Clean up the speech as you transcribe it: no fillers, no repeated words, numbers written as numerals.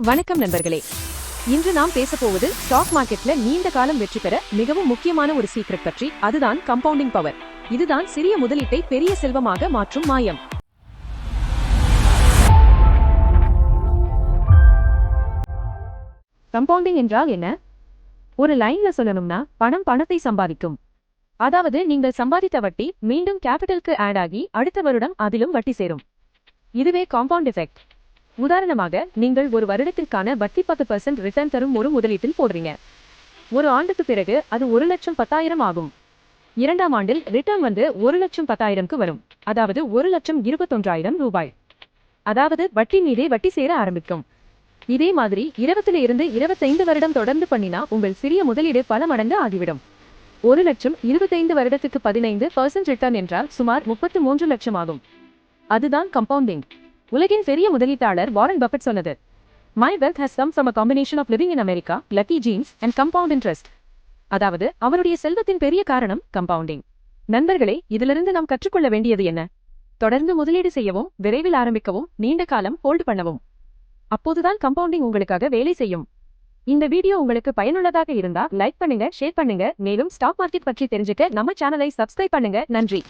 வணக்கம் நண்பர்களே. இன்று நாம் பேசப்போவது ஸ்டாக் மார்க்கெட்ல நீண்ட காலம் வெற்றி பெற மிகவும் முக்கியமான ஒரு சீக்ரெட் பற்றி. அதுதான் கம்பவுண்டிங் பவர். இதுதான் சிறிய முதலீட்டை பெரிய செல்வமாக மாற்றும் மாயம். கம்பவுண்டிங் என்றால் என்ன? ஒரு லைன்ல சொல்லணும்னா பணம் பணத்தை சம்பாதிக்கும். அதாவது நீங்கள் சம்பாதித்த வட்டி மீண்டும் கேபிட்டலுக்கு ஆட் ஆகி அடுத்த வருடம் அதிலும் வட்டி சேரும். இதுவே காம்பவுண்ட் எஃபெக்ட். உதாரணமாக, நீங்கள் ஒரு வருடத்திற்கான வட்டி 10% ரிட்டர்ன் தரும் ஒரு முதலீட்டில் போடுறீங்க. ஒரு ஆண்டுக்கு பிறகு அது 1,10,000 ஆகும். இரண்டாம் ஆண்டில் ரிட்டர்ன் வந்து 1,10,000க்கு வரும். அதாவது 1,21,000 ரூபாய். அதாவது வட்டி மீதே வட்டி சேர ஆரம்பிக்கும். இதே மாதிரி 20 இருந்து 25 வருடம் தொடர்ந்து பண்ணினா உங்கள் சிறிய முதலீடு பல மடங்கு ஆகிவிடும். 1,25 வருடத்துக்கு 15% ரிட்டர்ன் என்றால் சுமார் 33 லட்சம் ஆகும். அதுதான் கம்பவுண்டிங். உலகின் பெரிய முதலீட்டாளர் வாரன் பஃபெட் சொன்னது, "My wealth has come from a combination of living in America, lucky genes and compound interest." அதாவது அவருடைய செல்வத்தின் பெரிய காரணம் கம்பவுண்டிங். நண்பர்களே, இதிலிருந்து நாம் கற்றுக்கொள்ள வேண்டியது என்ன? தொடர்ந்து முதலீடு செய்யவும், விரைவில் ஆரம்பிக்கவும், நீண்ட காலம் ஹோல்ட் பண்ணவும். அப்போதுதான் கம்பவுண்டிங் உங்களுக்காக வேலை செய்யும். இந்த வீடியோ உங்களுக்கு பயனுள்ளதாக இருந்தா லைக் பண்ணுங்க, ஷேர் பண்ணுங்க. மேலும் ஸ்டாக் மார்க்கெட் பற்றி தெரிஞ்சுக்க நம்ம சேனலை சப்ஸ்கிரைப் பண்ணுங்க. நன்றி.